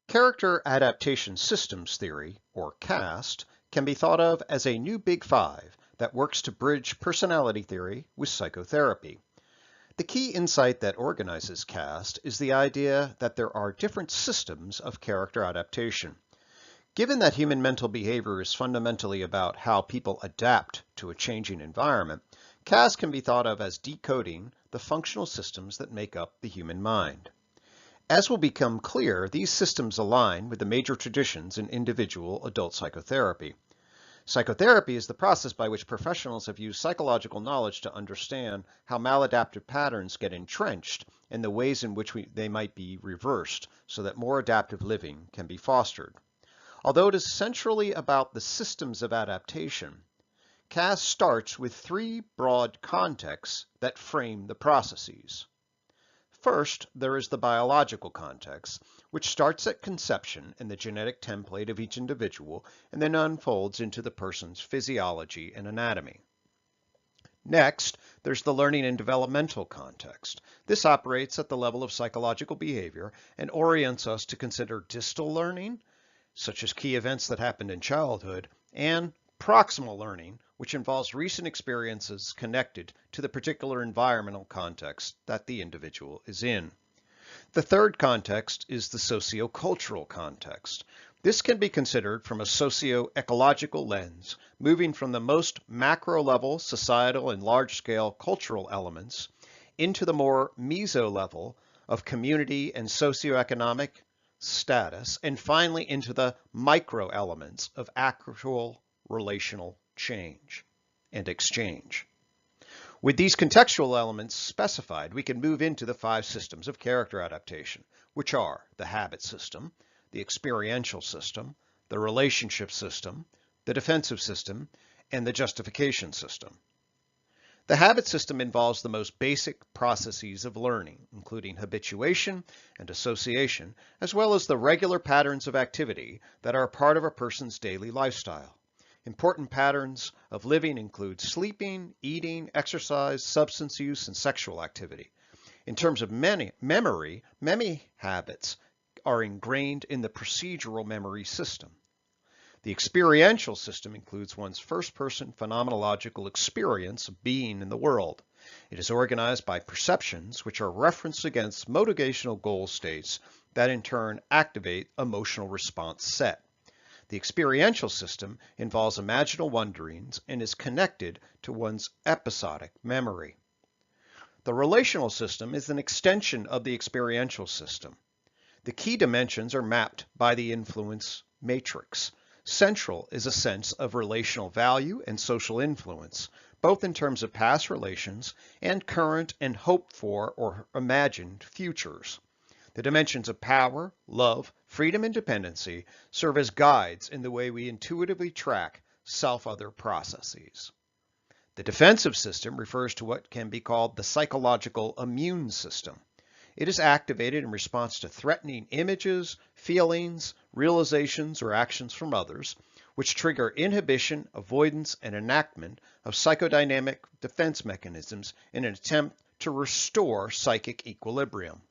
Character Adaptation Systems Theory, or CAST, can be thought of as a new Big Five that works to bridge personality theory with psychotherapy. The key insight that organizes CAST is the idea that there are different systems of character adaptation. Given that human mental behavior is fundamentally about how people adapt to a changing environment, CAST can be thought of as decoding the functional systems that make up the human mind. As will become clear, these systems align with the major traditions in individual adult psychotherapy. Psychotherapy is the process by which professionals have used psychological knowledge to understand how maladaptive patterns get entrenched and the ways in which they might be reversed so that more adaptive living can be fostered. Although it is centrally about the systems of adaptation, CAST starts with three broad contexts that frame the processes. First, there is the biological context, which starts at conception in the genetic template of each individual and then unfolds into the person's physiology and anatomy. Next, there's the learning and developmental context. This operates at the level of psychological behavior and orients us to consider distal learning, such as key events that happened in childhood, and proximal learning, which involves recent experiences connected to the particular environmental context that the individual is in. The third context is the socio-cultural context. This can be considered from a socio-ecological lens, moving from the most macro-level societal and large-scale cultural elements into the more meso-level of community and socioeconomic status, and finally into the micro-elements of actual relational change and exchange. With these contextual elements specified, we can move into the five systems of character adaptation, which are the habit system, the experiential system, the relationship system, the defensive system, and the justification system. The habit system involves the most basic processes of learning, including habituation and association, as well as the regular patterns of activity that are a part of a person's daily lifestyle. Important patterns of living include sleeping, eating, exercise, substance use, and sexual activity. In terms of memory, many habits are ingrained in the procedural memory system. The experiential system includes one's first-person phenomenological experience of being in the world. It is organized by perceptions, which are referenced against motivational goal states that in turn activate emotional response set. The experiential system involves imaginal wonderings and is connected to one's episodic memory. The relational system is an extension of the experiential system. The key dimensions are mapped by the influence matrix. Central is a sense of relational value and social influence, both in terms of past relations and current and hoped for or imagined futures. The dimensions of power, love, freedom, and dependency serve as guides in the way we intuitively track self-other processes. The defensive system refers to what can be called the psychological immune system. It is activated in response to threatening images, feelings, realizations, or actions from others, which trigger inhibition, avoidance, and enactment of psychodynamic defense mechanisms in an attempt to restore psychic equilibrium.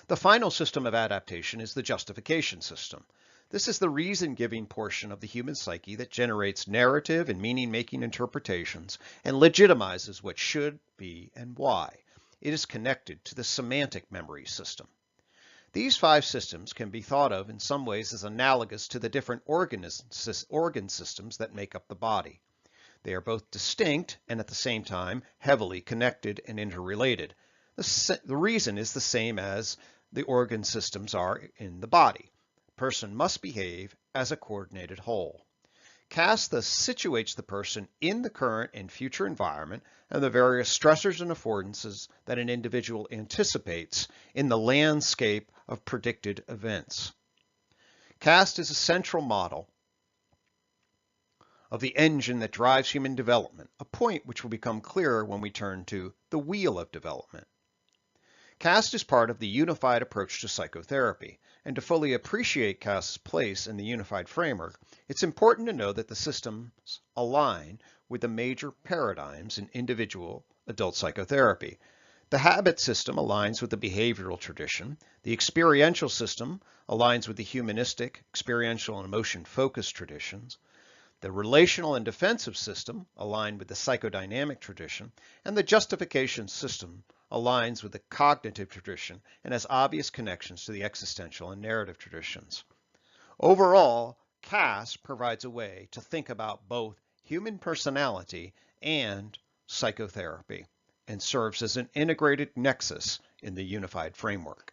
The final system of adaptation is the justification system. This is the reason-giving portion of the human psyche that generates narrative and meaning-making interpretations and legitimizes what should be and why. It is connected to the semantic memory system. These five systems can be thought of in some ways as analogous to the different organ systems that make up the body. They are both distinct and at the same time heavily connected and interrelated. The reason is the same as the organ systems are in the body. A person must behave as a coordinated whole. CAST thus situates the person in the current and future environment and the various stressors and affordances that an individual anticipates in the landscape of predicted events. CAST is a central model of the engine that drives human development, a point which will become clearer when we turn to the wheel of development. CAST is part of the unified approach to psychotherapy, and to fully appreciate CAST's place in the unified framework, it's important to know that the systems align with the major paradigms in individual adult psychotherapy. The habit system aligns with the behavioral tradition. The experiential system aligns with the humanistic, experiential, and emotion-focused traditions. The relational and defensive system align with the psychodynamic tradition, and the justification system aligns with the cognitive tradition and has obvious connections to the existential and narrative traditions. Overall, CAS provides a way to think about both human personality and psychotherapy and serves as an integrated nexus in the unified framework.